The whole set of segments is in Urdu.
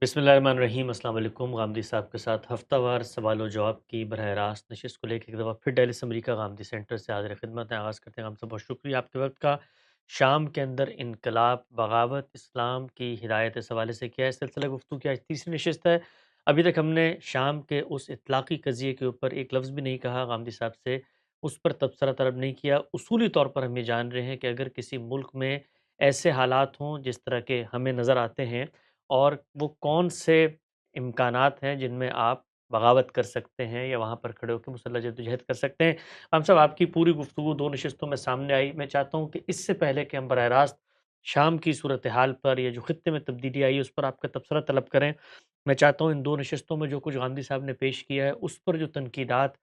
بسم اللہ الرحمن الرحیم۔ السلام علیکم۔ غامدی صاحب کے ساتھ ہفتہ وار سوال و جواب کی براہ راست نشست کو لے کے ایک دفعہ پھر ڈیلس امریکہ غامدی سینٹر سے حاضر خدمت ہے۔ آغاز کرتے ہیں ہم سے بہت شکریہ آپ کے وقت کا۔ شام کے اندر انقلاب، بغاوت، اسلام کی ہدایت اس حوالے سے کیا ہے سلسلہ گفتگو کی آج تیسری نشست ہے۔ ابھی تک ہم نے شام کے اس اطلاقی قضیے کے اوپر ایک لفظ بھی نہیں کہا غامدی صاحب سے، اس پر تبصرہ طلب نہیں کیا۔ اصولی طور پر ہم یہ جان رہے ہیں کہ اگر کسی ملک میں ایسے حالات ہوں جس طرح کے ہمیں نظر آتے ہیں، اور وہ کون سے امکانات ہیں جن میں آپ بغاوت کر سکتے ہیں یا وہاں پر کھڑے ہو کے مسلح جدوجہد کر سکتے ہیں۔ ہم صاحب آپ کی پوری گفتگو دو نشستوں میں سامنے آئی۔ میں چاہتا ہوں کہ اس سے پہلے کہ ہم براہ راست شام کی صورتحال پر یا جو خطے میں تبدیلی آئی اس پر آپ کا تبصرہ طلب کریں، میں چاہتا ہوں ان دو نشستوں میں جو کچھ گاندھی صاحب نے پیش کیا ہے اس پر جو تنقیدات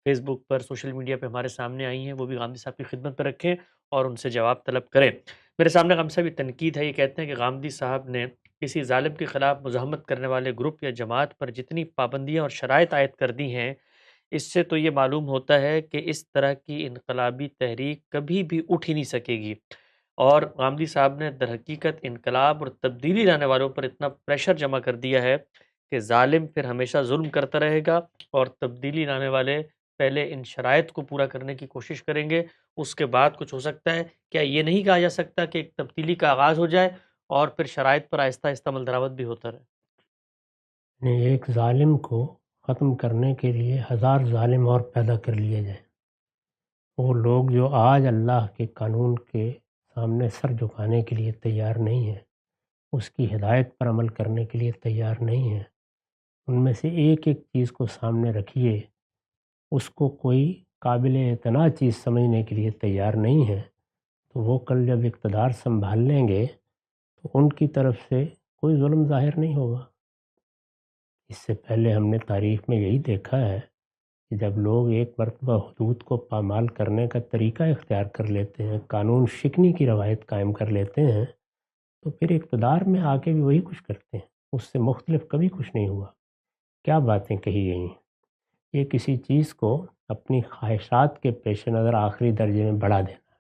فیس بک پر سوشل میڈیا پہ ہمارے سامنے آئی ہیں وہ بھی گاندھی صاحب کی خدمت پہ رکھیں اور ان سے جواب طلب کریں۔ میرے سامنے غام صاحب یہ تنقید ہے، یہ کہتے ہیں کہ گاندھی صاحب نے کسی ظالم کے خلاف مزاحمت کرنے والے گروپ یا جماعت پر جتنی پابندیاں اور شرائط عائد کر دی ہیں، اس سے تو یہ معلوم ہوتا ہے کہ اس طرح کی انقلابی تحریک کبھی بھی اٹھ ہی نہیں سکے گی۔ اور غامدی صاحب نے در حقیقت انقلاب اور تبدیلی لانے والوں پر اتنا پریشر جمع کر دیا ہے کہ ظالم پھر ہمیشہ ظلم کرتا رہے گا، اور تبدیلی لانے والے پہلے ان شرائط کو پورا کرنے کی کوشش کریں گے، اس کے بعد کچھ ہو سکتا ہے۔ کیا یہ نہیں کہا جا سکتا کہ ایک تبدیلی کا آغاز ہو جائے اور پھر شرائط پر آہستہ آہستہ عمل درآمد بھی ہوتا رہے؟ ایک ظالم کو ختم کرنے کے لیے ہزار ظالم اور پیدا کر لیے جائیں۔ وہ لوگ جو آج اللہ کے قانون کے سامنے سر جھکانے کے لیے تیار نہیں ہیں، اس کی ہدایت پر عمل کرنے کے لیے تیار نہیں ہیں، ان میں سے ایک ایک چیز کو سامنے رکھیے، اس کو کوئی قابل اعتنا چیز سمجھنے کے لیے تیار نہیں ہے، تو وہ کل جب اقتدار سنبھال لیں گے تو ان کی طرف سے کوئی ظلم ظاہر نہیں ہوگا۔ اس سے پہلے ہم نے تاریخ میں یہی دیکھا ہے کہ جب لوگ ایک مرتبہ حدود کو پامال کرنے کا طریقہ اختیار کر لیتے ہیں، قانون شکنی کی روایت قائم کر لیتے ہیں، تو پھر اقتدار میں آ کے بھی وہی کچھ کرتے ہیں۔ اس سے مختلف کبھی کچھ نہیں ہوا۔ کیا باتیں کہی گئی ہیں! یہ کسی چیز کو اپنی خواہشات کے پیش نظر آخری درجے میں بڑھا دینا۔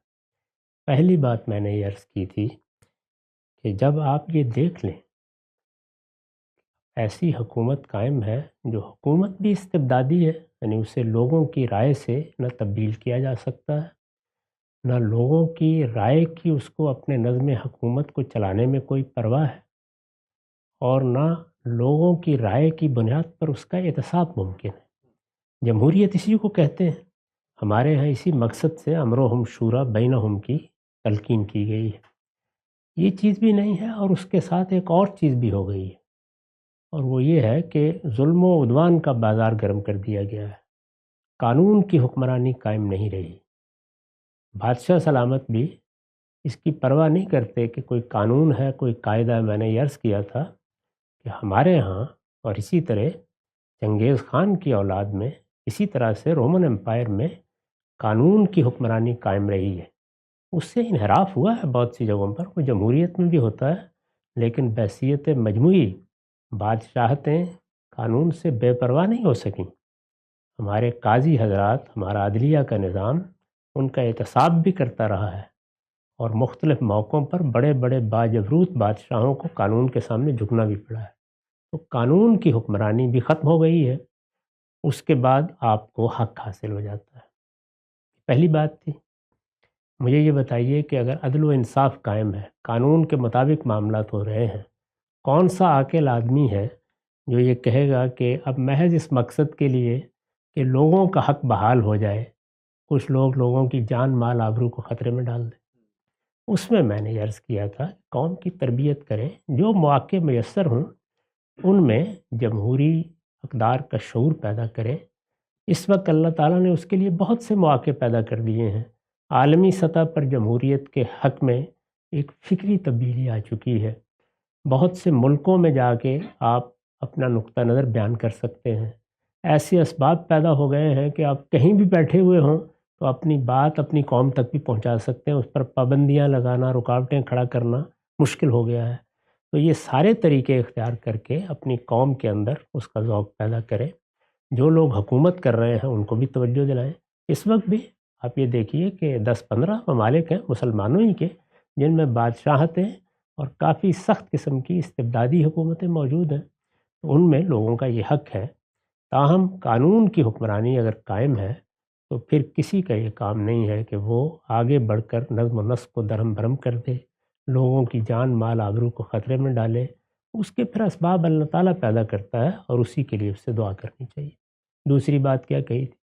پہلی بات میں نے یہ عرض کی تھی کہ جب آپ یہ دیکھ لیں ایسی حکومت قائم ہے جو حکومت بھی استبدادی ہے، یعنی اسے لوگوں کی رائے سے نہ تبدیل کیا جا سکتا ہے، نہ لوگوں کی رائے کی اس کو اپنے نظم حکومت کو چلانے میں کوئی پرواہ ہے، اور نہ لوگوں کی رائے کی بنیاد پر اس کا احتساب ممکن ہے۔ جمہوریت اسی کو کہتے ہیں۔ ہمارے ہاں اسی مقصد سے امرہم شورا بینہم کی تلقین کی گئی ہے۔ یہ چیز بھی نہیں ہے، اور اس کے ساتھ ایک اور چیز بھی ہو گئی ہے، اور وہ یہ ہے کہ ظلم و عدوان کا بازار گرم کر دیا گیا ہے۔ قانون کی حکمرانی قائم نہیں رہی۔ بادشاہ سلامت بھی اس کی پرواہ نہیں کرتے کہ کوئی قانون ہے، کوئی قاعدہ ہے۔ میں نے یہ عرض کیا تھا کہ ہمارے ہاں اور اسی طرح چنگیز خان کی اولاد میں، اسی طرح سے رومن امپائر میں قانون کی حکمرانی قائم رہی ہے۔ اس سے انحراف ہوا ہے بہت سی جگہوں پر، وہ جمہوریت میں بھی ہوتا ہے، لیکن بحیثیت مجموعی بادشاہتیں قانون سے بے پرواہ نہیں ہو سکیں۔ ہمارے قاضی حضرات، ہمارا عدلیہ کا نظام ان کا احتساب بھی کرتا رہا ہے، اور مختلف موقعوں پر بڑے بڑے باجبروت بادشاہوں کو قانون کے سامنے جھکنا بھی پڑا ہے۔ تو قانون کی حکمرانی بھی ختم ہو گئی ہے، اس کے بعد آپ کو حق حاصل ہو جاتا ہے۔ پہلی بات تھی۔ مجھے یہ بتائیے کہ اگر عدل و انصاف قائم ہے، قانون کے مطابق معاملات ہو رہے ہیں، کون سا عاقل آدمی ہے جو یہ کہے گا کہ اب محض اس مقصد کے لیے کہ لوگوں کا حق بحال ہو جائے، کچھ لوگوں کی جان مال آبرو کو خطرے میں ڈال دیں؟ اس میں نے یہ عرض کیا تھا کہ قوم کی تربیت کریں، جو مواقع میسر ہوں ان میں جمہوری اقدار کا شعور پیدا کریں۔ اس وقت اللہ تعالیٰ نے اس کے لیے بہت سے مواقع پیدا کر دیے ہیں۔ عالمی سطح پر جمہوریت کے حق میں ایک فکری تبدیلی آ چکی ہے۔ بہت سے ملکوں میں جا کے آپ اپنا نقطہ نظر بیان کر سکتے ہیں۔ ایسے اسباب پیدا ہو گئے ہیں کہ آپ کہیں بھی بیٹھے ہوئے ہوں تو اپنی بات اپنی قوم تک بھی پہنچا سکتے ہیں۔ اس پر پابندیاں لگانا، رکاوٹیں کھڑا کرنا مشکل ہو گیا ہے۔ تو یہ سارے طریقے اختیار کر کے اپنی قوم کے اندر اس کا ذوق پیدا کریں۔ جو لوگ حکومت کر رہے ہیں ان کو بھی توجہ دلائیں۔ اس وقت بھی آپ یہ دیکھیے کہ 10-15 ممالک ہیں مسلمانوں ہی کے، جن میں بادشاہتیں اور کافی سخت قسم کی استبدادی حکومتیں موجود ہیں، تو ان میں لوگوں کا یہ حق ہے۔ تاہم قانون کی حکمرانی اگر قائم ہے تو پھر کسی کا یہ کام نہیں ہے کہ وہ آگے بڑھ کر نظم و نسق کو درہم برہم کر دے، لوگوں کی جان مال آبرو کو خطرے میں ڈالے۔ اس کے پھر اسباب اللہ تعالیٰ پیدا کرتا ہے اور اسی کے لیے اس سے دعا کرنی چاہیے۔ دوسری بات کیا کہی تھی؟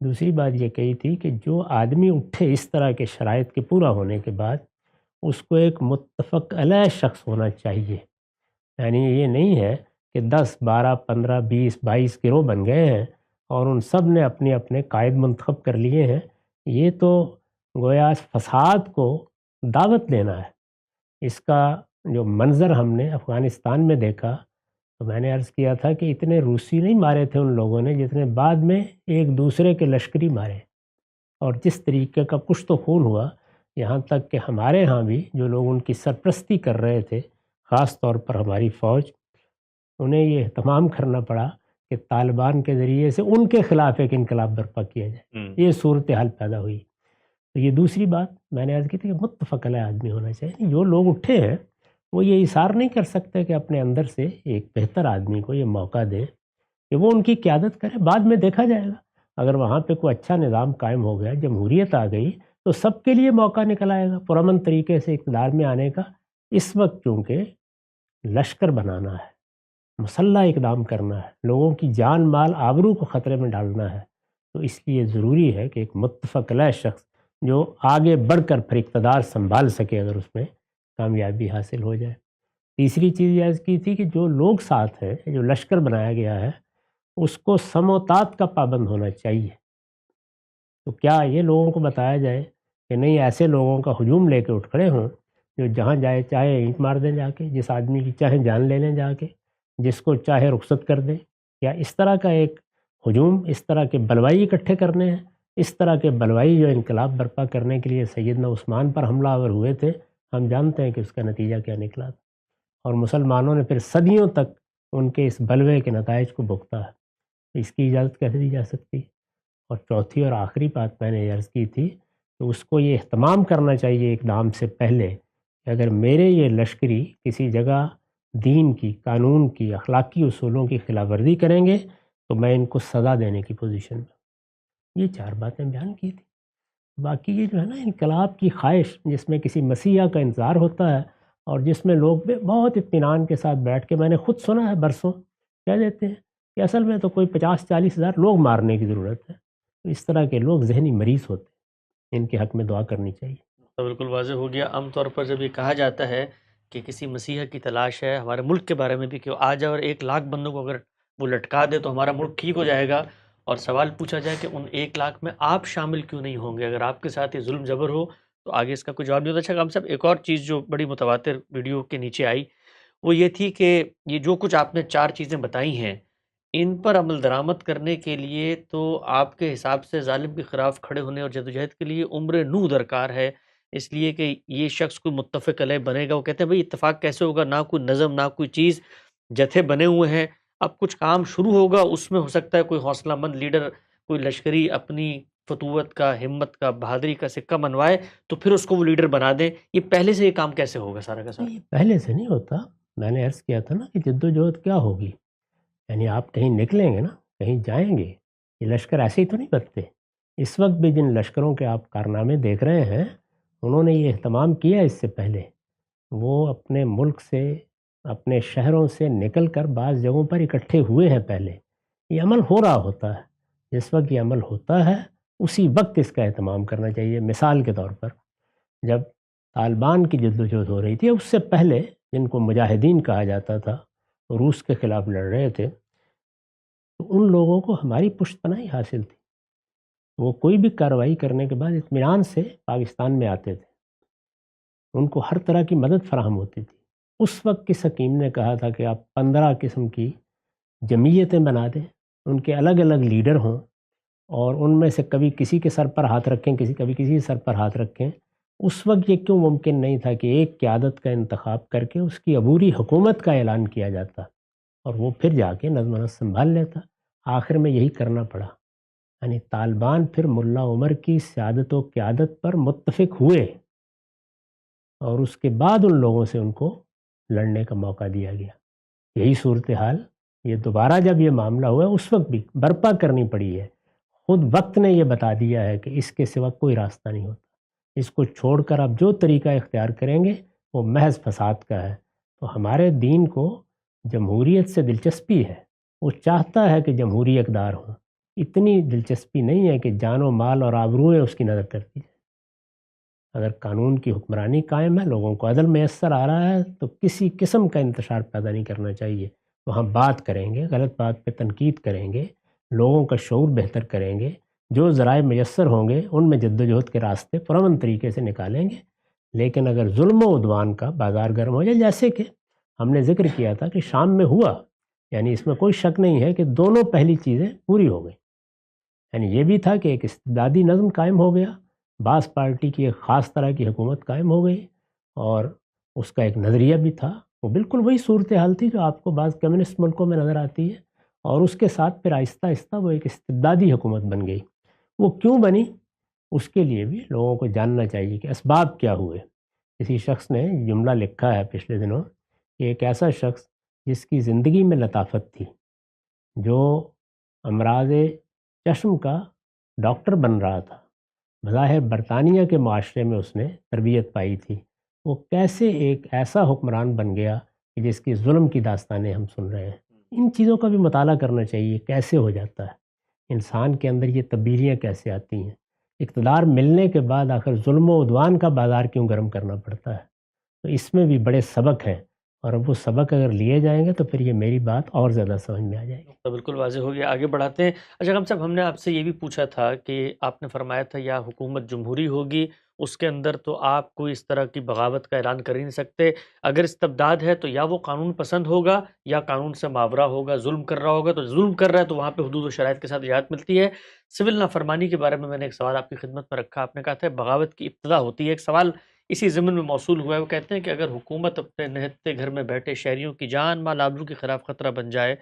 دوسری بات یہ کہی تھی کہ جو آدمی اٹھے اس طرح کے شرائط کے پورا ہونے کے بعد، اس کو ایک متفق علیہ شخص ہونا چاہیے۔ یعنی یہ نہیں ہے کہ 10 12 15 20 22 گروہ بن گئے ہیں اور ان سب نے اپنے اپنے قائد منتخب کر لیے ہیں۔ یہ تو گویا فساد کو دعوت دینا ہے۔ اس کا جو منظر ہم نے افغانستان میں دیکھا تو میں نے عرض کیا تھا کہ اتنے روسی نہیں مارے تھے ان لوگوں نے جتنے بعد میں ایک دوسرے کے لشکری مارے، اور جس طریقے کا کشت و خون ہوا، یہاں تک کہ ہمارے ہاں بھی جو لوگ ان کی سرپرستی کر رہے تھے، خاص طور پر ہماری فوج، انہیں یہ اہتمام کرنا پڑا کہ طالبان کے ذریعے سے ان کے خلاف ایک انقلاب برپا کیا جائے۔ یہ صورتحال پیدا ہوئی۔ تو یہ دوسری بات میں نے عرض کی تھی کہ متفق علیہ آدمی ہونا چاہیے۔ جو لوگ اٹھے ہیں وہ یہ اصرار نہیں کر سکتے کہ اپنے اندر سے ایک بہتر آدمی کو یہ موقع دیں کہ وہ ان کی قیادت کرے، بعد میں دیکھا جائے گا۔ اگر وہاں پہ کوئی اچھا نظام قائم ہو گیا، جمہوریت آ گئی، تو سب کے لیے موقع نکل آئے گا پرامن طریقے سے اقتدار میں آنے کا۔ اس وقت چونکہ لشکر بنانا ہے، مسلح اقدام کرنا ہے، لوگوں کی جان مال آبرو کو خطرے میں ڈالنا ہے، تو اس لیے ضروری ہے کہ ایک متفق علیہ شخص جو آگے بڑھ کر پھر اقتدار سنبھال سکے، اگر اس میں کامیابی حاصل ہو جائے۔ تیسری چیز یہ عرض کی تھی کہ جو لوگ ساتھ ہیں، جو لشکر بنایا گیا ہے، اس کو سموتات کا پابند ہونا چاہیے۔ تو کیا یہ لوگوں کو بتایا جائے کہ نہیں، ایسے لوگوں کا ہجوم لے کے اٹھ کھڑے ہوں جو جہاں جائے چاہے اینٹ مار دیں جا کے، جس آدمی کی چاہے جان لے لیں جا کے، جس کو چاہے رخصت کر دیں؟ یا اس طرح کا ایک ہجوم، اس طرح کے بلوائی اکٹھے کرنے ہیں؟ اس طرح کے بلوائی جو انقلاب برپا کرنے کے لیے سیدنا عثمان پر حملہ آور ہوئے تھے، ہم جانتے ہیں کہ اس کا نتیجہ کیا نکلا تھا، اور مسلمانوں نے پھر صدیوں تک ان کے اس بلوے کے نتائج کو بھگتا ہے۔ اس کی اجازت کیسے دی جا سکتی ہے؟ اور چوتھی اور آخری بات میں نے یہ عرض کی تھی کہ اس کو یہ اہتمام کرنا چاہیے اقدام سے پہلے کہ اگر میرے یہ لشکری کسی جگہ دین کی، قانون کی، اخلاقی اصولوں کی خلاف ورزی کریں گے تو میں ان کو سزا دینے کی پوزیشن میں۔ یہ 4 باتیں بیان کی تھی۔ باقی یہ جو ہے نا انقلاب کی خواہش، جس میں کسی مسیحا کا انتظار ہوتا ہے اور جس میں لوگ بہت اطمینان کے ساتھ بیٹھ کے، میں نے خود سنا ہے برسوں، کہہ دیتے ہیں کہ اصل میں تو کوئی 50-40 ہزار لوگ مارنے کی ضرورت ہے۔ تو اس طرح کے لوگ ذہنی مریض ہوتے ہیں، ان کے حق میں دعا کرنی چاہیے۔ تو بالکل واضح ہو گیا۔ عام طور پر جب یہ کہا جاتا ہے کہ کسی مسیحا کی تلاش ہے، ہمارے ملک کے بارے میں بھی، کہ وہ آ جائے اور 1 لاکھ بندوں کو اگر وہ لٹکا دے تو ہمارا ملک ٹھیک ہو جائے گا، اور سوال پوچھا جائے کہ ان 1 لاکھ میں آپ شامل کیوں نہیں ہوں گے؟ اگر آپ کے ساتھ یہ ظلم جبر ہو تو آگے اس کا کوئی جواب نہیں ہوتا۔ اچھا ہم صاحب، ایک اور چیز جو بڑی متواتر ویڈیو کے نیچے آئی وہ یہ تھی کہ یہ جو کچھ آپ نے 4 چیزیں بتائی ہیں، ان پر عمل درآمد کرنے کے لیے تو آپ کے حساب سے ظالم کے خلاف کھڑے ہونے اور جدوجہد کے لیے عمر نوح درکار ہے، اس لیے کہ یہ شخص کوئی متفق علیہ بنے گا۔ وہ کہتے ہیں بھئی اتفاق کیسے ہوگا؟ نہ کوئی نظم، نہ کوئی چیز، جتھے بنے ہوئے ہیں، اب کچھ کام شروع ہوگا، اس میں ہو سکتا ہے کوئی حوصلہ مند لیڈر، کوئی لشکری اپنی فتوت کا، ہمت کا، بہادری کا سکہ منوائے تو پھر اس کو وہ لیڈر بنا دیں۔ یہ پہلے سے یہ کام کیسے ہوگا سارا کا سارا؟ یہ پہلے سے نہیں ہوتا۔ میں نے عرض کیا تھا نا کہ جد و جہد کیا ہوگی، یعنی آپ کہیں نکلیں گے نا، کہیں جائیں گے، یہ لشکر ایسے ہی تو نہیں بنتے۔ اس وقت بھی جن لشکروں کے آپ کارنامے دیکھ رہے ہیں، انہوں نے یہ اہتمام کیا اس سے پہلے۔ وہ اپنے ملک سے، اپنے شہروں سے نکل کر بعض جگہوں پر اکٹھے ہوئے ہیں پہلے۔ یہ عمل ہو رہا ہوتا ہے، جس وقت یہ عمل ہوتا ہے اسی وقت اس کا اہتمام کرنا چاہیے۔ مثال کے طور پر جب طالبان کی جدوجہد ہو رہی تھی، اس سے پہلے جن کو مجاہدین کہا جاتا تھا، روس کے خلاف لڑ رہے تھے، تو ان لوگوں کو ہماری پشت پناہی حاصل تھی۔ وہ کوئی بھی کارروائی کرنے کے بعد اطمینان سے پاکستان میں آتے تھے، ان کو ہر طرح کی مدد فراہم ہوتی تھی۔ اس وقت کس حکیم نے کہا تھا کہ آپ 15 قسم کی جمعیتیں بنا دیں، ان کے الگ الگ لیڈر ہوں، اور ان میں سے کبھی کسی کے سر پر ہاتھ رکھیں، کبھی کسی کے سر پر ہاتھ رکھیں۔ اس وقت یہ کیوں ممکن نہیں تھا کہ ایک قیادت کا انتخاب کر کے اس کی عبوری حکومت کا اعلان کیا جاتا اور وہ پھر جا کے نظم و نسق سنبھال لیتا؟ آخر میں یہی کرنا پڑا۔ یعنی طالبان پھر ملا عمر کی سیادت و قیادت پر متفق ہوئے، اور اس کے بعد ان لوگوں سے ان کو لڑنے کا موقع دیا گیا۔ یہی صورتحال یہ دوبارہ جب یہ معاملہ ہوا اس وقت بھی برپا کرنی پڑی ہے۔ خود وقت نے یہ بتا دیا ہے کہ اس کے سوا کوئی راستہ نہیں ہوتا، اس کو چھوڑ کر آپ جو طریقہ اختیار کریں گے وہ محض فساد کا ہے۔ تو ہمارے دین کو جمہوریت سے دلچسپی ہے، وہ چاہتا ہے کہ جمہوری اقدار ہوں، اتنی دلچسپی نہیں ہے کہ جان و مال اور آبروئیں اس کی نظر کرتی جائے۔ اگر قانون کی حکمرانی قائم ہے، لوگوں کو عدل میسر آ رہا ہے، تو کسی قسم کا انتشار پیدا نہیں کرنا چاہیے۔ وہاں بات کریں گے، غلط بات پہ تنقید کریں گے، لوگوں کا شعور بہتر کریں گے، جو ذرائع میسر ہوں گے ان میں جد و جہد کے راستے پرامن طریقے سے نکالیں گے۔ لیکن اگر ظلم و عدوان کا بازار گرم ہو جائے، جیسے کہ ہم نے ذکر کیا تھا کہ شام میں ہوا، یعنی اس میں کوئی شک نہیں ہے کہ دونوں پہلی چیزیں پوری ہو گئیں۔ یعنی یہ بھی تھا کہ ایک استبدادی نظم قائم ہو گیا، بعض پارٹی کی ایک خاص طرح کی حکومت قائم ہو گئی، اور اس کا ایک نظریہ بھی تھا، وہ بالکل وہی صورتحال تھی جو آپ کو بعض کمیونسٹ ملکوں میں نظر آتی ہے، اور اس کے ساتھ پھر آہستہ آہستہ وہ ایک استبدادی حکومت بن گئی۔ وہ کیوں بنی، اس کے لیے بھی لوگوں کو جاننا چاہیے کہ اسباب کیا ہوئے۔ کسی شخص نے جملہ لکھا ہے پچھلے دنوں کہ ایک ایسا شخص جس کی زندگی میں لطافت تھی، جو امراض چشم کا ڈاکٹر بن رہا تھا، بظاہر برطانیہ کے معاشرے میں اس نے تربیت پائی تھی، وہ کیسے ایک ایسا حکمران بن گیا کہ جس کی ظلم کی داستانیں ہم سن رہے ہیں۔ ان چیزوں کا بھی مطالعہ کرنا چاہیے، کیسے ہو جاتا ہے انسان کے اندر، یہ تبدیلیاں کیسے آتی ہیں، اقتدار ملنے کے بعد آخر ظلم و عدوان کا بازار کیوں گرم کرنا پڑتا ہے۔ تو اس میں بھی بڑے سبق ہیں، اور اب وہ سبق اگر لیے جائیں گے تو پھر یہ میری بات اور زیادہ سمجھ میں آ جائے گی۔ تو بالکل واضح ہو گیا، آگے بڑھاتے ہیں۔ اچھا غم صاحب، ہم نے آپ سے یہ بھی پوچھا تھا کہ آپ نے فرمایا تھا یا حکومت جمہوری ہوگی، اس کے اندر تو آپ کوئی اس طرح کی بغاوت کا اعلان کر ہی نہیں سکتے۔ اگر استبداد ہے تو یا وہ قانون پسند ہوگا یا قانون سے ماورا ہوگا، ظلم کر رہا ہوگا، تو ظلم کر رہا ہے تو وہاں پہ حدود و شرائط کے ساتھ اجازت ملتی ہے۔ سول نافرمانی کے بارے میں نے ایک سوال آپ کی خدمت میں رکھا، آپ نے کہا تھا بغاوت کی ابتدا ہوتی ہے۔ ایک سوال اسی ضمن میں موصول ہوا ہے، وہ کہتے ہیں کہ اگر حکومت اپنے نہتے گھر میں بیٹھے شہریوں کی جان مال آبرو کے خلاف خطرہ بن جائے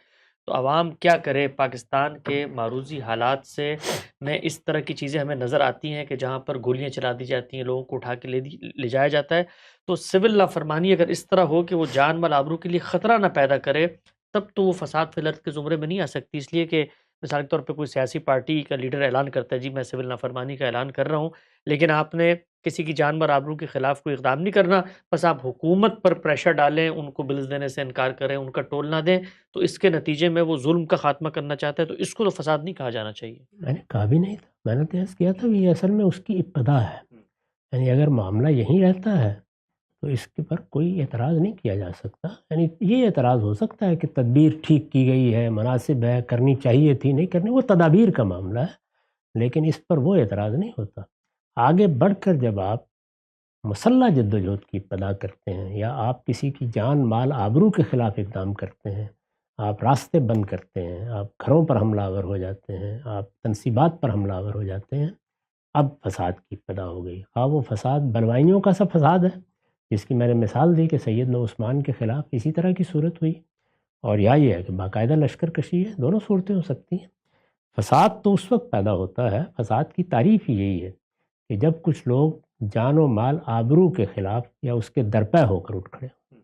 تو عوام کیا کرے؟ پاکستان کے معروضی حالات سے میں اس طرح کی چیزیں ہمیں نظر آتی ہیں کہ جہاں پر گولیاں چلا دی جاتی ہیں، لوگوں کو اٹھا کے لے جایا جاتا ہے۔ تو سول نافرمانی اگر اس طرح ہو کہ وہ جان مال آبرو کے لیے خطرہ نہ پیدا کرے، تب تو وہ فساد فی الارض کے زمرے میں نہیں آ سکتی۔ اس لیے کہ مثال کے طور پہ کوئی سیاسی پارٹی کا لیڈر اعلان کرتا ہے جی میں سول نافرمانی کا اعلان کر رہا ہوں، لیکن آپ نے کسی کی جان مال آبرو کے خلاف کوئی اقدام نہیں کرنا، بس آپ حکومت پر پریشر ڈالیں، ان کو بلز دینے سے انکار کریں، ان کا ٹول نہ دیں، تو اس کے نتیجے میں وہ ظلم کا خاتمہ کرنا چاہتا ہے، تو اس کو تو فساد نہیں کہا جانا چاہیے۔ میں نے کہا بھی نہیں تھا، میں نے تو عرض کیا تھا کہ یہ اصل میں اس کی ابتدا ہے۔ یعنی اگر معاملہ یہیں رہتا ہے تو اس کے پر کوئی اعتراض نہیں کیا جا سکتا۔ یعنی یہ اعتراض ہو سکتا ہے کہ تدبیر ٹھیک کی گئی ہے، مناسب ہے، کرنی چاہیے تھی، نہیں کرنی، وہ تدابیر کا معاملہ ہے، لیکن اس پر وہ اعتراض نہیں ہوتا۔ آگے بڑھ کر جب آپ مسلح جد و جہد کی ابتدا کرتے ہیں، یا آپ کسی کی جان مال آبرو کے خلاف اقدام کرتے ہیں، آپ راستے بند کرتے ہیں، آپ گھروں پر حملہ آور ہو جاتے ہیں، آپ تنصیبات پر حملہ آور ہو جاتے ہیں، اب فساد کی ابتدا ہو گئی۔ وہ فساد بلوائیوں کا سا فساد ہے، جس کی میں نے مثال دی کہ سیدنا عثمان کے خلاف اسی طرح کی صورت ہوئی، اور یا یہ ہے کہ باقاعدہ لشکر کشی ہے، دونوں صورتیں ہو سکتی ہیں۔ فساد تو اس وقت پیدا ہوتا ہے، فساد کی تعریف ہی یہی ہے کہ جب کچھ لوگ جان و مال آبرو کے خلاف یا اس کے درپے ہو کر اٹھ کھڑے ہوں۔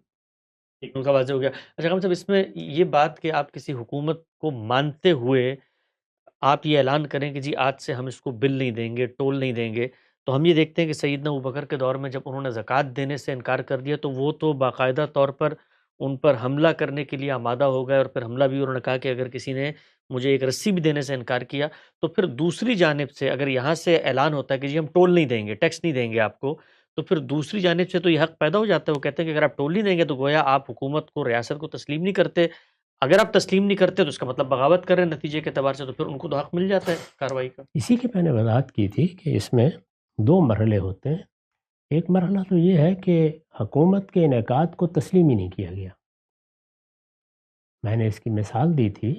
ٹھیک، ان کا واضح ہو گیا۔ اچھا غم صاحب، اس میں یہ بات کہ آپ کسی حکومت کو مانتے ہوئے آپ یہ اعلان کریں کہ جی آج سے ہم اس کو بل نہیں دیں گے، ٹول نہیں دیں گے، تو ہم یہ دیکھتے ہیں کہ سیدنا ابوبکر کے دور میں جب انہوں نے زکوٰۃ دینے سے انکار کر دیا تو وہ تو باقاعدہ طور پر ان پر حملہ کرنے کے لیے آمادہ ہو گئے، اور پھر حملہ بھی انہوں نے کہا کہ اگر کسی نے مجھے ایک رسی بھی دینے سے انکار کیا تو پھر دوسری جانب سے اگر یہاں سے اعلان ہوتا ہے کہ جی ہم ٹول نہیں دیں گے، ٹیکس نہیں دیں گے آپ کو، تو پھر دوسری جانب سے تو یہ حق پیدا ہو جاتا ہے۔ وہ کہتے ہیں کہ اگر آپ ٹول نہیں دیں گے تو گویا آپ حکومت کو، ریاست کو تسلیم نہیں کرتے، اگر آپ تسلیم نہیں کرتے تو اس کا مطلب بغاوت کر رہے ہیں نتیجے کے اعتبار سے، تو پھر ان کو تو حق مل جاتا ہے کارروائی کا۔ اسی کی میں نے وضاحت کی تھی کہ اس میں دو مرحلے ہوتے ہیں۔ ایک مرحلہ تو یہ ہے کہ حکومت کے انعقاد کو تسلیم ہی نہیں کیا گیا۔ میں نے اس کی مثال دی تھی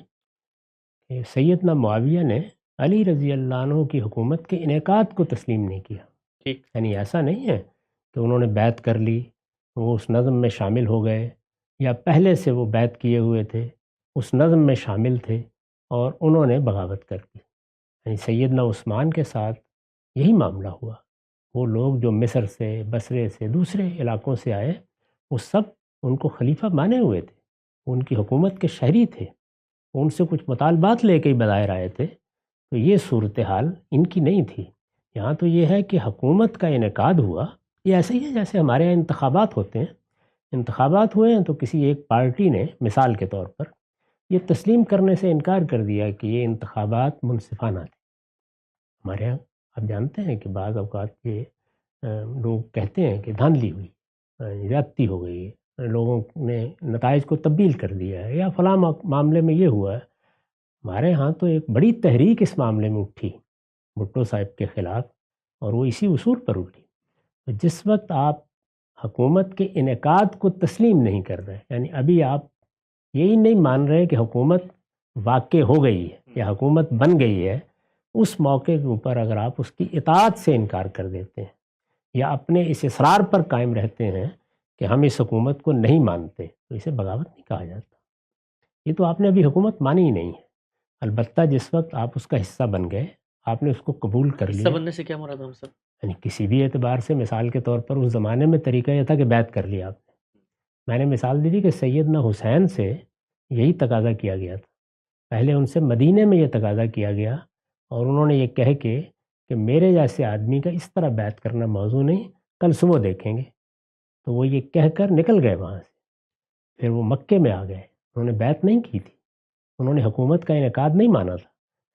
کہ سیدنا معاویہ نے علی رضی اللہ عنہ کی حکومت کے انعقاد کو تسلیم نہیں کیا۔ ٹھیک، یعنی ایسا نہیں ہے کہ انہوں نے بیعت کر لی، وہ اس نظم میں شامل ہو گئے، یا پہلے سے وہ بیعت کیے ہوئے تھے، اس نظم میں شامل تھے اور انہوں نے بغاوت کر دی۔ یعنی سیدنا عثمان کے ساتھ یہی معاملہ ہوا۔ وہ لوگ جو مصر سے، بصرے سے، دوسرے علاقوں سے آئے، وہ سب ان کو خلیفہ مانے ہوئے تھے، ان کی حکومت کے شہری تھے، ان سے کچھ مطالبات لے کے ہی بظاہر آئے تھے۔ تو یہ صورتحال ان کی نہیں تھی۔ یہاں تو یہ ہے کہ حکومت کا انعقاد ہوا، یہ ایسے ہی ہے جیسے ہمارے یہاں انتخابات ہوتے ہیں۔ انتخابات ہوئے ہیں تو کسی ایک پارٹی نے مثال کے طور پر یہ تسلیم کرنے سے انکار کر دیا کہ یہ انتخابات منصفانہ تھے۔ ہمارے یہاں آپ جانتے ہیں کہ بعض اوقات یہ لوگ کہتے ہیں کہ دھاندلی ہوئی، زیادتی ہو گئی، لوگوں نے نتائج کو تبدیل کر دیا ہے، یا فلاں معاملے میں یہ ہوا ہے۔ ہمارے ہاں تو ایک بڑی تحریک اس معاملے میں اٹھی بھٹو صاحب کے خلاف، اور وہ اسی اصول پر اٹھی۔ تو جس وقت آپ حکومت کے انعقاد کو تسلیم نہیں کر رہے، یعنی ابھی آپ یہی نہیں مان رہے کہ حکومت واقع ہو گئی ہے یا حکومت بن گئی ہے، اس موقع کے اوپر اگر آپ اس کی اطاعت سے انکار کر دیتے ہیں یا اپنے اس اصرار پر قائم رہتے ہیں کہ ہم اس حکومت کو نہیں مانتے، تو اسے بغاوت نہیں کہا جاتا۔ یہ تو آپ نے ابھی حکومت مانی ہی نہیں ہے۔ البتہ جس وقت آپ اس کا حصہ بن گئے، آپ نے اس کو قبول کر حصہ لیا، بننے سے کیا مراد ہے ہم سب؟ یعنی کسی بھی اعتبار سے، مثال کے طور پر اس زمانے میں طریقہ یہ تھا کہ بیعت کر لیا آپ نے۔ میں نے مثال دی تھی کہ سیدنا حسین سے یہی تقاضا کیا گیا تھا۔ پہلے ان سے مدینے میں یہ تقاضا کیا گیا، اور انہوں نے یہ کہہ کے کہ میرے جیسے آدمی کا اس طرح بیعت کرنا موضوع نہیں، کل صبح دیکھیں گے، تو وہ یہ کہہ کر نکل گئے وہاں سے۔ پھر وہ مکے میں آ گئے، انہوں نے بیعت نہیں کی تھی، انہوں نے حکومت کا انعقاد نہیں مانا تھا۔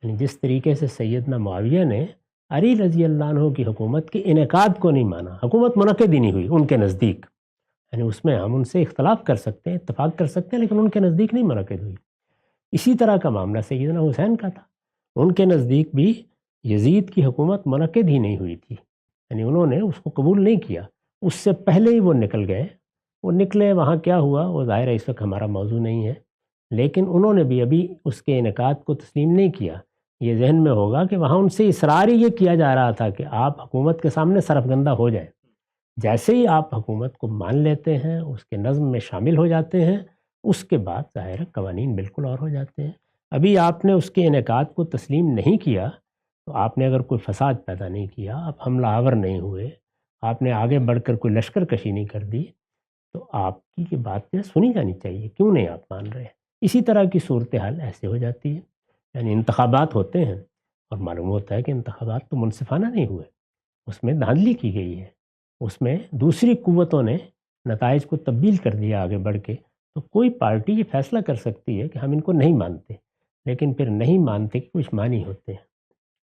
یعنی جس طریقے سے سیدنا معاویہ نے علی رضی اللہ عنہ کی حکومت کے انعقاد کو نہیں مانا، حکومت منعقد ہی نہیں ہوئی ان کے نزدیک، یعنی اس میں ہم ان سے اختلاف کر سکتے ہیں، اتفاق کر سکتے ہیں، لیکن ان کے نزدیک نہیں منعقد ہوئی۔ اسی طرح کا معاملہ سیدنا حسین کا تھا، ان کے نزدیک بھی یزید کی حکومت منعقد ہی نہیں ہوئی تھی، یعنی انہوں نے اس کو قبول نہیں کیا، اس سے پہلے ہی وہ نکل گئے۔ وہ نکلے، وہاں کیا ہوا وہ ظاہر ہے اس وقت ہمارا موضوع نہیں ہے، لیکن انہوں نے بھی ابھی اس کے انعقاد کو تسلیم نہیں کیا۔ یہ ذہن میں ہوگا کہ وہاں ان سے اصرار ہی یہ کیا جا رہا تھا کہ آپ حکومت کے سامنے سرفگندہ ہو جائیں۔ جیسے ہی آپ حکومت کو مان لیتے ہیں، اس کے نظم میں شامل ہو جاتے ہیں، اس کے بعد ظاہر ہے قوانین بالکل اور ہو جاتے ہیں۔ ابھی آپ نے اس کے انعقاد کو تسلیم نہیں کیا، تو آپ نے اگر کوئی فساد پیدا نہیں کیا، آپ حملہ آور نہیں ہوئے، آپ نے آگے بڑھ کر کوئی لشکر کشی نہیں کر دی، تو آپ کی یہ بات جو سنی جانی چاہیے، کیوں نہیں آپ مان رہے ہیں؟ اسی طرح کی صورتحال ایسے ہو جاتی ہے۔ یعنی انتخابات ہوتے ہیں اور معلوم ہوتا ہے کہ انتخابات تو منصفانہ نہیں ہوئے، اس میں دھاندلی کی گئی ہے، اس میں دوسری قوتوں نے نتائج کو تبدیل کر دیا آگے بڑھ کے۔ تو کوئی پارٹی یہ فیصلہ کر سکتی ہے کہ ہم ان کو نہیں مانتے، لیکن پھر نہیں مانتے کہ کچھ مانی ہوتے ہیں۔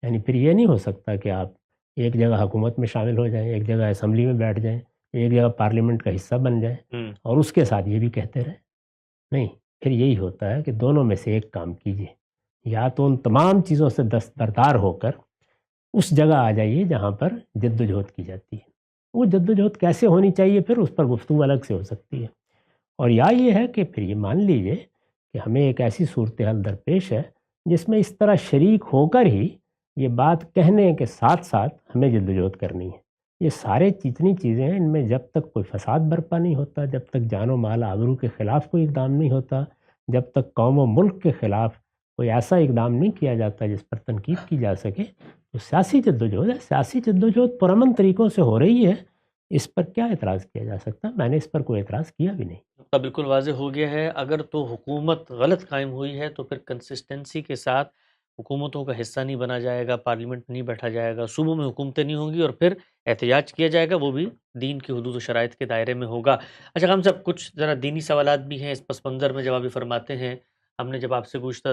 یعنی پھر یہ نہیں ہو سکتا کہ آپ ایک جگہ حکومت میں شامل ہو جائیں، ایک جگہ اسمبلی میں بیٹھ جائیں، ایک جگہ پارلیمنٹ کا حصہ بن جائیں، اور اس کے ساتھ یہ بھی کہتے رہیں۔ نہیں، پھر یہی ہوتا ہے کہ دونوں میں سے ایک کام کیجیے، یا تو ان تمام چیزوں سے دستبردار ہو کر اس جگہ آ جائیے جہاں پر جد و جہد کی جاتی ہے۔ وہ جد و جہد کیسے ہونی چاہیے پھر اس پر گفتگو الگ سے ہو سکتی ہے، اور یا یہ ہے کہ پھر یہ مان لیجیے کہ ہمیں ایک ایسی صورتحال درپیش ہے جس میں اس طرح شریک ہو کر ہی یہ بات کہنے کے ساتھ ساتھ ہمیں جد و جہد کرنی ہے۔ یہ سارے جتنی چیزیں ہیں، ان میں جب تک کوئی فساد برپا نہیں ہوتا، جب تک جان و مال آبرو کے خلاف کوئی اقدام نہیں ہوتا، جب تک قوم و ملک کے خلاف کوئی ایسا اقدام نہیں کیا جاتا جس پر تنقید کی جا سکے، تو سیاسی جد و جہد ہے۔ سیاسی جد و جہد پرامن طریقوں سے ہو رہی ہے، اس پر کیا اعتراض کیا جا سکتا؟ میں نے اس پر کوئی اعتراض کیا بھی نہیں۔ تو بالکل واضح ہو گیا ہے، اگر تو حکومت غلط قائم ہوئی ہے تو پھر کنسسٹنسی کے ساتھ حکومتوں کا حصہ نہیں بنا جائے گا، پارلیمنٹ نہیں بیٹھا جائے گا، صوبوں میں حکومتیں نہیں ہوں گی، اور پھر احتجاج کیا جائے گا، وہ بھی دین کی حدود و شرائط کے دائرے میں ہوگا۔ اچھا خان صاحب، کچھ ذرا دینی سوالات بھی ہیں اس پس منظر میں، جب آپ بھی فرماتے ہیں، ہم نے جب آپ سے گزشتہ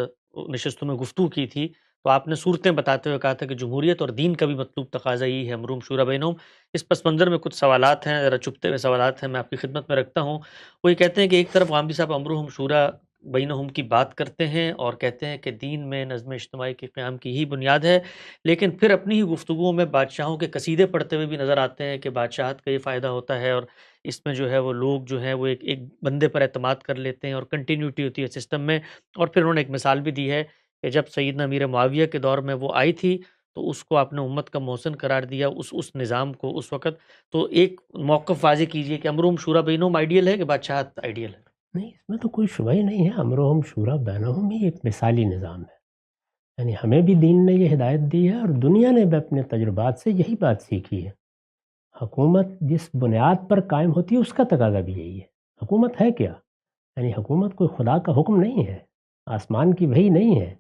نشستوں میں گفتگو کی تھی تو آپ نے صورتیں بتاتے ہوئے کہا تھا کہ جمہوریت اور دین کا بھی مطلوب تقاضا یہی ہے، امرهم شورى بینہم۔ اس پس منظر میں کچھ سوالات ہیں، ذرا چپتے ہوئے سوالات ہیں، میں آپ کی خدمت میں رکھتا ہوں۔ وہ یہ کہتے ہیں کہ ایک طرف غامدی صاحب امرهم شورى بینہم کی بات کرتے ہیں اور کہتے ہیں کہ دین میں نظم اجتماعی کے قیام کی ہی بنیاد ہے، لیکن پھر اپنی ہی گفتگوؤں میں بادشاہوں کے قصیدے پڑھتے ہوئے بھی نظر آتے ہیں کہ بادشاہت کا یہ فائدہ ہوتا ہے، اور اس میں جو ہے وہ لوگ جو ہیں وہ ایک بندے پر اعتماد کر لیتے ہیں اور کنٹینیوٹی ہوتی ہے سسٹم میں۔ اور پھر انہوں نے ایک مثال بھی دی ہے کہ جب سیدنا امیر معاویہ کے دور میں وہ آئی تھی تو اس کو آپ نے امت کا محسن قرار دیا، اس نظام کو اس وقت۔ تو ایک موقف واضح کیجئے کہ امرهم شورى بینہم آئیڈیل ہے کہ بادشاہت آئیڈیل ہے؟ نہیں، اس میں تو کوئی شبہ ہی نہیں ہے، امرهم شورى بینہم ہی ایک مثالی نظام ہے۔ یعنی ہمیں بھی دین نے یہ ہدایت دی ہے، اور دنیا نے بھی اپنے تجربات سے یہی بات سیکھی ہے حکومت جس بنیاد پر قائم ہوتی ہے اس کا تقاضا بھی یہی ہے۔ حکومت ہے کیا؟ یعنی حکومت کوئی خدا کا حکم نہیں ہے، آسمان کی وحی نہیں ہے،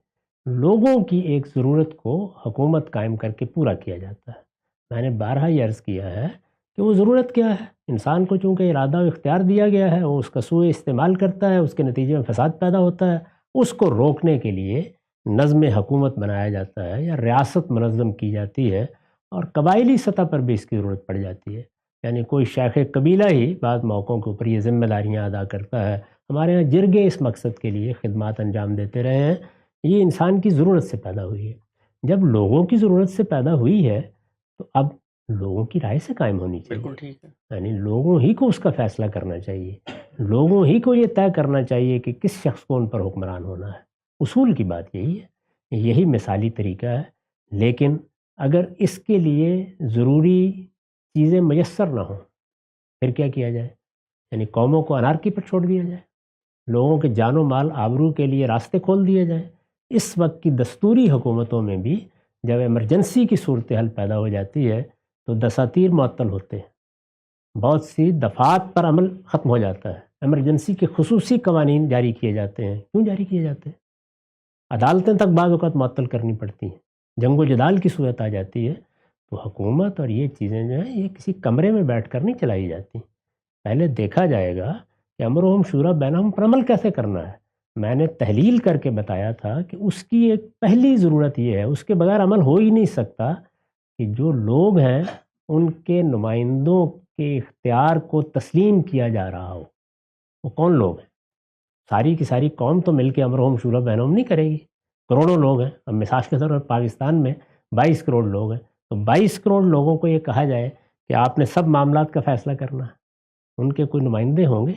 لوگوں کی ایک ضرورت کو حکومت قائم کر کے پورا کیا جاتا ہے۔ میں نے بارہا یہ عرض کیا ہے کہ وہ ضرورت کیا ہے؟ انسان کو چونکہ ارادہ و اختیار دیا گیا ہے، وہ اس کا سوء استعمال کرتا ہے، اس کے نتیجے میں فساد پیدا ہوتا ہے، اس کو روکنے کے لیے نظم حکومت بنایا جاتا ہے یا ریاست منظم کی جاتی ہے، اور قبائلی سطح پر بھی اس کی ضرورت پڑ جاتی ہے۔ یعنی کوئی شیخ قبیلہ ہی بعض موقعوں کے اوپر یہ ذمہ داریاں ادا کرتا ہے۔ ہمارے یہاں جرگے اس مقصد کے لیے خدمات انجام دیتے رہے ہیں۔ یہ انسان کی ضرورت سے پیدا ہوئی ہے۔ جب لوگوں کی ضرورت سے پیدا ہوئی ہے تو اب لوگوں کی رائے سے قائم ہونی چاہیے۔ بالکل ٹھیک ہے۔ یعنی لوگوں ہی کو اس کا فیصلہ کرنا چاہیے، لوگوں ہی کو یہ طے کرنا چاہیے کہ کس شخص کو ان پر حکمران ہونا ہے۔ اصول کی بات یہی ہے، یہی مثالی طریقہ ہے۔ لیکن اگر اس کے لیے ضروری چیزیں میسر نہ ہوں پھر کیا کیا جائے؟ یعنی قوموں کو انارکی پر چھوڑ دیا جائے، لوگوں کے جان و مال آبرو کے لیے راستے کھول دیے جائیں۔ اس وقت کی دستوری حکومتوں میں بھی جب ایمرجنسی کی صورتحال پیدا ہو جاتی ہے تو دساتیر معطل ہوتے ہیں، بہت سی دفعات پر عمل ختم ہو جاتا ہے، ایمرجنسی کے خصوصی قوانین جاری کیے جاتے ہیں۔ کیوں جاری کیے جاتے ہیں؟ عدالتیں تک بعض اوقات معطل کرنی پڑتی ہیں، جنگ و جدال کی صورت آ جاتی ہے، تو حکومت اور یہ چیزیں جو ہیں یہ کسی کمرے میں بیٹھ کر نہیں چلائی جاتی۔ پہلے دیکھا جائے گا کہ امرهم شورا بینہم پر عمل کیسے کرنا ہے۔ میں نے تحلیل کر کے بتایا تھا کہ اس کی ایک پہلی ضرورت یہ ہے، اس کے بغیر عمل ہو ہی نہیں سکتا، کہ جو لوگ ہیں ان کے نمائندوں کے اختیار کو تسلیم کیا جا رہا ہو۔ وہ کون لوگ ہیں؟ ساری کی ساری قوم تو مل کے امرهم شورا بینہم نہیں کرے گی، کروڑوں لوگ ہیں۔ اب مثال کے طور پر پاکستان میں 22 کروڑ لوگ ہیں، تو 22 کروڑ لوگوں کو یہ کہا جائے کہ آپ نے سب معاملات کا فیصلہ کرنا ہے، ان کے کوئی نمائندے ہوں گے؟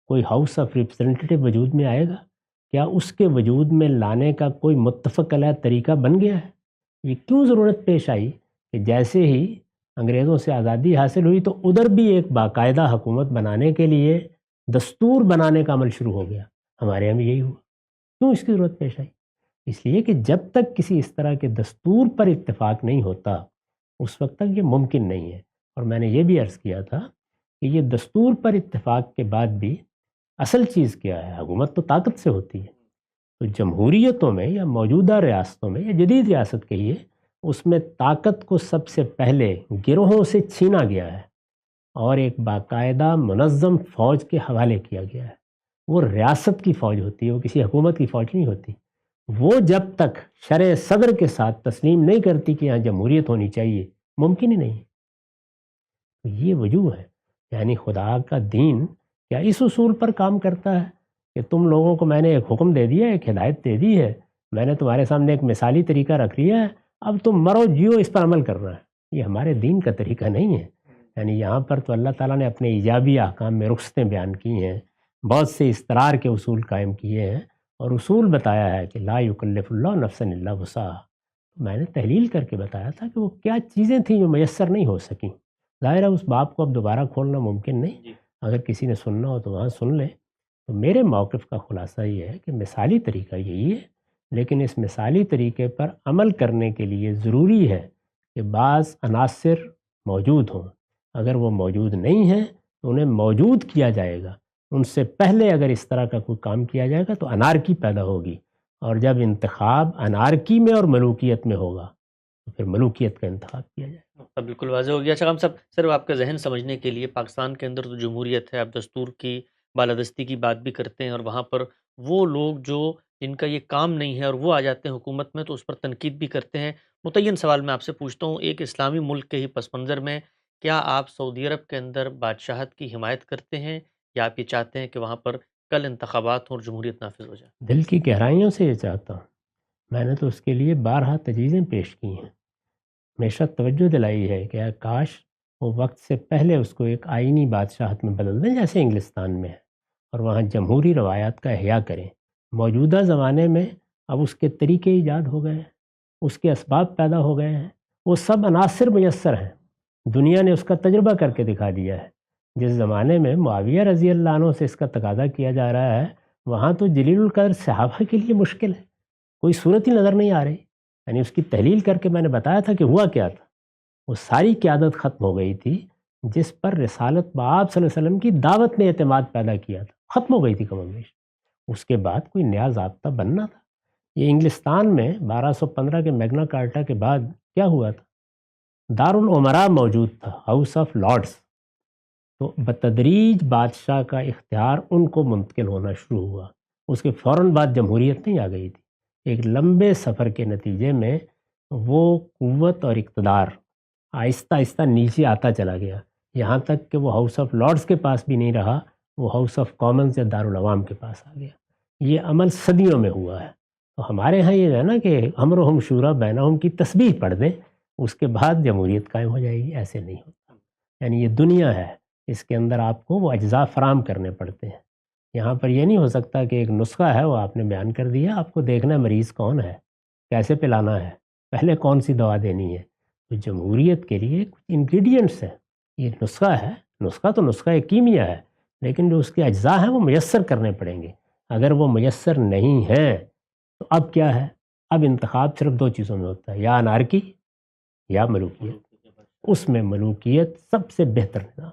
کوئی ہاؤس آف ریپرزینٹیٹو وجود میں آئے گا؟ کیا اس کے وجود میں لانے کا کوئی متفق علیہ طریقہ بن گیا ہے؟ یہ کیوں ضرورت پیش آئی کہ جیسے ہی انگریزوں سے آزادی حاصل ہوئی تو ادھر بھی ایک باقاعدہ حکومت بنانے کے لیے دستور بنانے کا عمل شروع ہو گیا؟ ہمارے یہاں بھی یہی ہوا۔ کیوں اس کی ضرورت پیش آئی؟ اس لیے کہ جب تک کسی اس طرح کے دستور پر اتفاق نہیں ہوتا اس وقت تک یہ ممکن نہیں ہے۔ اور میں نے یہ بھی عرض کیا تھا کہ یہ دستور پر اتفاق کے بعد بھی اصل چیز کیا ہے؟ حکومت تو طاقت سے ہوتی ہے۔ تو جمہوریتوں میں یا موجودہ ریاستوں میں یا جدید ریاست کہیے، اس میں طاقت کو سب سے پہلے گروہوں سے چھینا گیا ہے اور ایک باقاعدہ منظم فوج کے حوالے کیا گیا ہے۔ وہ ریاست کی فوج ہوتی ہے، وہ کسی حکومت کی فوج نہیں ہوتی۔ وہ جب تک شرع صدر کے ساتھ تسلیم نہیں کرتی کہ یہاں جمہوریت ہونی چاہیے، ممکن ہی نہیں۔ یہ وجوہ ہے۔ یعنی خدا کا دین کیا اس اصول پر کام کرتا ہے کہ تم لوگوں کو میں نے ایک حکم دے دیا ہے، ایک ہدایت دے دی ہے، میں نے تمہارے سامنے ایک مثالی طریقہ رکھ لیا ہے، اب تم مرو جیو اس پر عمل کرنا ہے؟ یہ ہمارے دین کا طریقہ نہیں ہے۔ یعنی یہاں پر تو اللہ تعالیٰ نے اپنے ایجابی احکام میں رخصتیں بیان کی ہیں، بہت سے استقرار کے اصول قائم کیے ہیں، اور اصول بتایا ہے کہ لا یکلف اللہ نفسا الا وسعها۔ میں نے تحلیل کر کے بتایا تھا کہ وہ کیا چیزیں تھیں جو میسر نہیں ہو سکیں۔ ظاہر ہے اس باب کو اب دوبارہ کھولنا ممکن نہیں، اگر کسی نے سننا ہو تو وہاں سن لیں۔ تو میرے موقف کا خلاصہ یہ ہے کہ مثالی طریقہ یہی ہے، لیکن اس مثالی طریقے پر عمل کرنے کے لیے ضروری ہے کہ بعض عناصر موجود ہوں۔ اگر وہ موجود نہیں ہیں تو انہیں موجود کیا جائے گا۔ ان سے پہلے اگر اس طرح کا کوئی کام کیا جائے گا تو انارکی پیدا ہوگی، اور جب انتخاب انارکی میں اور ملوکیت میں ہوگا تو پھر ملوکیت کا انتخاب کیا جائے گا۔ اب بالکل واضح ہو گیا۔ اچھا ہم سب صرف آپ کا ذہن سمجھنے کے لیے، پاکستان کے اندر تو جمہوریت ہے، آپ دستور کی بالادستی کی بات بھی کرتے ہیں، اور وہاں پر وہ لوگ جو جن کا یہ کام نہیں ہے اور وہ آ جاتے ہیں حکومت میں تو اس پر تنقید بھی کرتے ہیں۔ متعین سوال میں آپ سے پوچھتا ہوں، ایک اسلامی ملک کے ہی پس منظر میں کیا آپ سعودی عرب کے اندر بادشاہت کی حمایت کرتے ہیں، یا آپ یہ چاہتے ہیں کہ وہاں پر کل انتخابات ہوں اور جمہوریت نافذ ہو جائے؟ دل کی گہرائیوں سے یہ چاہتا ہوں۔ میں نے تو اس کے لیے بارہا تجویزیں پیش کی ہیں، ہمیشہ توجہ دلائی ہے کہ کاش وہ وقت سے پہلے اس کو ایک آئینی بادشاہت میں بدل دیں جیسے انگلستان میں ہے، اور وہاں جمہوری روایات کا احیاء کریں۔ موجودہ زمانے میں اب اس کے طریقے ایجاد ہو گئے ہیں، اس کے اسباب پیدا ہو گئے ہیں، وہ سب عناصر میسر ہیں، دنیا نے اس کا تجربہ کر کے دکھا دیا ہے۔ جس زمانے میں معاویہ رضی اللہ عنہ سے اس کا تقاضا کیا جا رہا ہے، وہاں تو جلیل القدر صحابہ کے لیے مشکل ہے، کوئی صورت ہی نظر نہیں آ رہی۔ یعنی اس کی تحلیل کر کے میں نے بتایا تھا کہ ہوا کیا تھا، وہ ساری قیادت ختم ہو گئی تھی جس پر رسالت بآب صلی اللہ علیہ وسلم کی دعوت نے اعتماد پیدا کیا تھا، ختم ہو گئی تھی کم و بیش۔ اس کے بعد کوئی نیا ضابطہ بننا تھا۔ یہ انگلستان میں 1215 کے میگنا کارٹا کے بعد کیا ہوا تھا؟ دارالعمراء موجود تھا، ہاؤس آف لارڈس۔ تو بتدریج بادشاہ کا اختیار ان کو منتقل ہونا شروع ہوا۔ اس کے فوراً بعد جمہوریت نہیں آ گئی تھی۔ ایک لمبے سفر کے نتیجے میں وہ قوت اور اقتدار آہستہ آہستہ نیچے آتا چلا گیا، یہاں تک کہ وہ ہاؤس آف لارڈس کے پاس بھی نہیں رہا، وہ ہاؤس آف کامنز یا دارالعوام کے پاس آ گیا۔ یہ عمل صدیوں میں ہوا ہے۔ تو ہمارے ہاں یہ ہے نا کہ امرہم شورا بینہم کی تسبیح پڑھ دیں، اس کے بعد جمہوریت قائم ہو جائے گی، ایسے نہیں ہوتا۔ یعنی یہ دنیا ہے، اس کے اندر آپ کو وہ اجزاء فراہم کرنے پڑتے ہیں۔ یہاں پر یہ نہیں ہو سکتا کہ ایک نسخہ ہے وہ آپ نے بیان کر دیا، آپ کو دیکھنا ہے مریض کون ہے، کیسے پلانا ہے، پہلے کون سی دوا دینی ہے۔ تو جمہوریت کے لیے کچھ انگریڈینٹس ہیں، یہ نسخہ ہے، نسخہ تو نسخہ ایک کیمیا ہے، لیکن جو اس کے اجزاء ہیں وہ میسر کرنے پڑیں گے۔ اگر وہ میسر نہیں ہیں تو اب کیا ہے؟ اب انتخاب صرف دو چیزوں میں ہوتا ہے، یا انارکی یا ملوکیت۔ اس میں ملوکیت سب سے بہتر نظام۔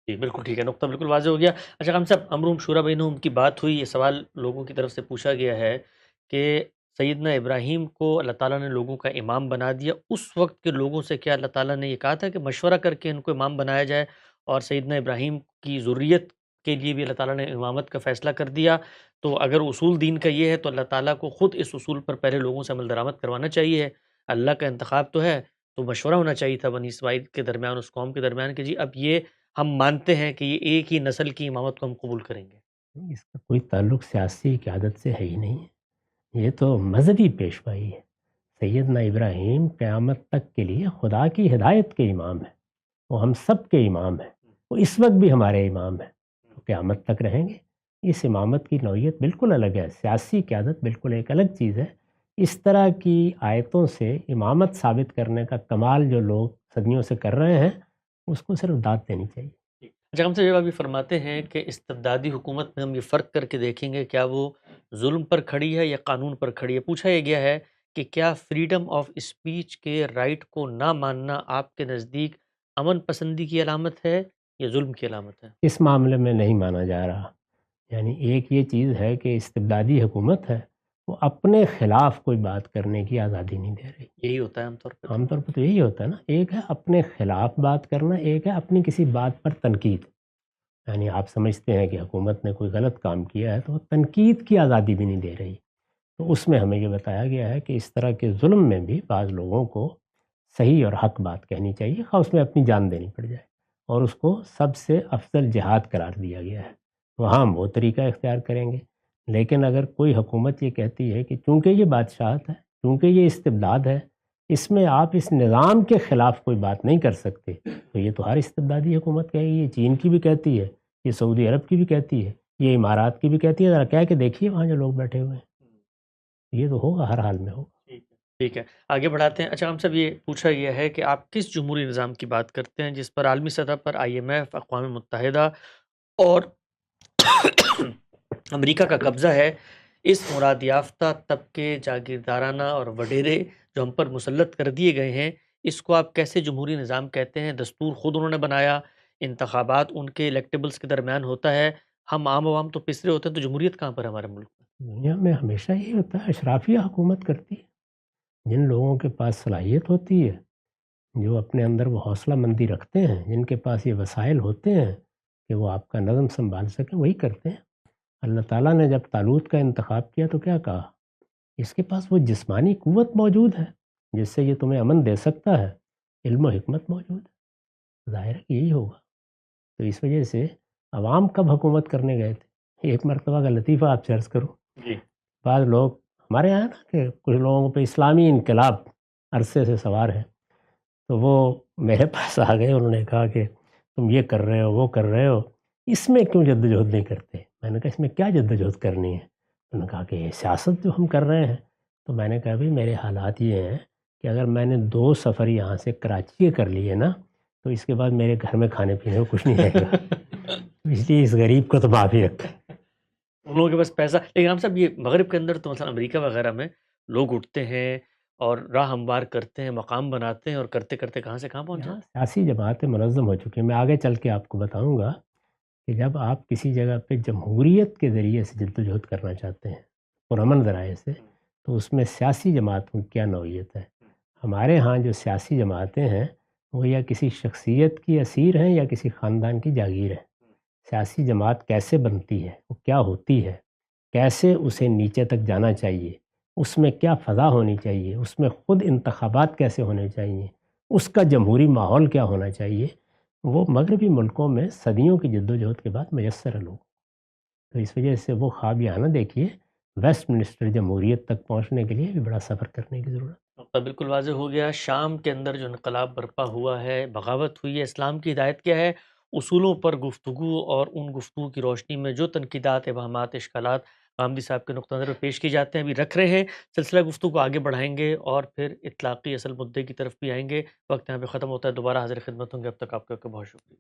جی بالکل ٹھیک ہے، نقطہ بالکل واضح ہو گیا۔ اچھا خان صاحب، امرہم شورا بینہم کی بات ہوئی، یہ سوال لوگوں کی طرف سے پوچھا گیا ہے کہ سیدنا ابراہیم کو اللہ تعالیٰ نے لوگوں کا امام بنا دیا، اس وقت کے لوگوں سے کیا اللہ تعالیٰ نے یہ کہا تھا کہ مشورہ کر کے ان کو امام بنایا جائے، اور سیدنا ابراہیم کی ذریت کے لیے بھی اللہ تعالیٰ نے امامت کا فیصلہ کر دیا؟ تو اگر اصول دین کا یہ ہے تو اللہ تعالیٰ کو خود اس اصول پر پہلے لوگوں سے عمل درآمد کروانا چاہیے۔ اللہ کا انتخاب تو ہے، تو مشورہ ہونا چاہیے تھا بنی اسرائیل کے درمیان، اس قوم کے درمیان، کہ جی اب یہ ہم مانتے ہیں کہ یہ ایک ہی نسل کی امامت کو ہم قبول کریں گے۔ اس کا کوئی تعلق سیاسی قیادت سے ہے ہی نہیں ہے، یہ تو مذہبی پیشوائی ہے۔ سیدنا ابراہیم قیامت تک کے لیے خدا کی ہدایت کے امام ہیں، وہ ہم سب کے امام ہیں، وہ اس وقت بھی ہمارے امام ہیں، تو قیامت تک رہیں گے۔ اس امامت کی نوعیت بالکل الگ ہے، سیاسی قیادت بالکل ایک الگ چیز ہے۔ اس طرح کی آیتوں سے امامت ثابت کرنے کا کمال جو لوگ صدیوں سے کر رہے ہیں، اس کو صرف داد دینی چاہیے۔ اچھا ہم سے جب ابھی فرماتے ہیں کہ استبدادی حکومت میں ہم یہ فرق کر کے دیکھیں گے، کیا وہ ظلم پر کھڑی ہے یا قانون پر کھڑی ہے؟ پوچھا یہ گیا ہے کہ کیا فریڈم آف اسپیچ کے رائٹ کو نہ ماننا آپ کے نزدیک امن پسندی کی علامت ہے یا ظلم کی علامت ہے؟ اس معاملے میں نہیں مانا جا رہا۔ یعنی ایک یہ چیز ہے کہ استبدادی حکومت ہے، وہ اپنے خلاف کوئی بات کرنے کی آزادی نہیں دے رہی۔ یہی ہوتا ہے عام طور پہ۔ عام طور پر تو یہی ہوتا ہے نا، ایک ہے اپنے خلاف بات کرنا، ایک ہے اپنی کسی بات پر تنقید۔ یعنی آپ سمجھتے ہیں کہ حکومت نے کوئی غلط کام کیا ہے تو وہ تنقید کی آزادی بھی نہیں دے رہی۔ تو اس میں ہمیں یہ بتایا گیا ہے کہ اس طرح کے ظلم میں بھی بعض لوگوں کو صحیح اور حق بات کہنی چاہیے، خواہ اس میں اپنی جان دینی پڑ جائے، اور اس کو سب سے افضل جہاد قرار دیا گیا ہے۔ وہاں ہم وہ طریقہ اختیار کریں گے۔ لیکن اگر کوئی حکومت یہ کہتی ہے کہ چونکہ یہ بادشاہت ہے، چونکہ یہ استبداد ہے، اس میں آپ اس نظام کے خلاف کوئی بات نہیں کر سکتے، تو یہ تو ہر استبدادی حکومت کہے گی، یہ چین کی بھی کہتی ہے، یہ سعودی عرب کی بھی کہتی ہے، یہ امارات کی بھی کہتی ہے۔ ذرا کہہ کے دیکھیے وہاں جو لوگ بیٹھے ہوئے ہیں، یہ تو ہوگا، ہر حال میں ہوگا۔ ٹھیک ہے، آگے بڑھاتے ہیں۔ اچھا ہم سب یہ پوچھا گیا ہے کہ آپ کس جمہوری نظام کی بات کرتے ہیں جس پر عالمی سطح پر IMF، اقوام متحدہ اور امریکہ کا قبضہ ہے؟ اس مراد یافتہ طبقے، جاگیردارانہ اور وڈیرے جو ہم پر مسلط کر دیے گئے ہیں، اس کو آپ کیسے جمہوری نظام کہتے ہیں؟ دستور خود انہوں نے بنایا، انتخابات ان کے الیکٹیبلز کے درمیان ہوتا ہے، ہم عام عوام تو پسرے ہوتے ہیں، تو جمہوریت کہاں پر ہے ہمارے ملک میں؟ دنیا میں ہمیشہ یہی ہوتا ہے، اشرافیہ حکومت کرتی ہے۔ جن لوگوں کے پاس صلاحیت ہوتی ہے، جو اپنے اندر وہ حوصلہ مندی رکھتے ہیں، جن کے پاس یہ وسائل ہوتے ہیں کہ وہ آپ کا نظم سنبھال سکیں، وہی کرتے ہیں۔ اللہ تعالیٰ نے جب طالوت کا انتخاب کیا تو کیا کہا؟ اس کے پاس وہ جسمانی قوت موجود ہے جس سے یہ تمہیں امن دے سکتا ہے، علم و حکمت موجود ہے، ظاہر ہے کہ یہی ہوگا۔ تو اس وجہ سے عوام کب حکومت کرنے گئے تھے؟ ایک مرتبہ کا لطیفہ آپ سے عرض کروں۔ جی بعض لوگ ہمارے یہاں نا کہ کچھ لوگوں پہ اسلامی انقلاب عرصے سے سوار ہے، تو وہ میرے پاس آ گئے، انہوں نے کہا کہ تم یہ کر رہے ہو، وہ کر رہے ہو، اس میں کیوں جد و جہد نہیں کرتے؟ میں نے کہا اس میں کیا جد و جہد کرنی ہے؟ انہوں نے کہا کہ یہ سیاست جو ہم کر رہے ہیں۔ تو میں نے کہا بھی میرے حالات یہ ہیں کہ اگر میں نے 2 سفر یہاں سے کراچی کے کر لیے نا، تو اس کے بعد میرے گھر میں کھانے پینے کو کچھ نہیں رہے گا، اس لیے اس غریب کو تو معافی رکھیں۔ ان لوگوں کے پاس پیسہ، لیکن ہم سب یہ مغرب کے اندر تو مثلا امریکہ وغیرہ میں لوگ اٹھتے ہیں اور راہ ہموار کرتے ہیں، مقام بناتے ہیں اور کرتے کرتے کہاں سے کہاں پہنچ یہاں جاتے سیاسی جماعتیں منظم ہو چکی ہیں. میں آگے چل کے آپ کو بتاؤں گا کہ جب آپ کسی جگہ پہ جمہوریت کے ذریعے سے جدوجہد کرنا چاہتے ہیں پرامن ذرائع سے، تو اس میں سیاسی جماعتوں کی کیا نوعیت ہے. ہمارے ہاں جو سیاسی جماعتیں ہیں وہ یا کسی شخصیت کی اسیر ہیں یا کسی خاندان کی جاگیر ہے. سیاسی جماعت کیسے بنتی ہے، وہ کیا ہوتی ہے، کیسے اسے نیچے تک جانا چاہیے، اس میں کیا فضا ہونی چاہیے، اس میں خود انتخابات کیسے ہونے چاہیے، اس کا جمہوری ماحول کیا ہونا چاہیے، وہ مغربی ملکوں میں صدیوں کی جدوجہد کے بعد میسر ہے لوگوں کو. تو اس وجہ سے وہ خواب یہاں نہ دیکھیے. ویسٹ منسٹر جمہوریت تک پہنچنے کے لیے بھی بڑا سفر کرنے کی ضرورت. نقطہ بالکل واضح ہو گیا. شام کے اندر جو انقلاب برپا ہوا ہے، بغاوت ہوئی ہے، اسلام کی ہدایت کیا ہے، اصولوں پر گفتگو اور ان گفتگو کی روشنی میں جو تنقیدات، ابہامات، اشکالات غامدی صاحب کے نقطہ نظر پیش کی جاتے ہیں ابھی رکھ رہے ہیں. سلسلہ گفتگو کو آگے بڑھائیں گے اور پھر اطلاقی اصل مدعے کی طرف بھی آئیں گے. وقت یہاں پہ ختم ہوتا ہے، دوبارہ حاضر خدمت ہوں گے. اب تک آپ کا بہت شکریہ.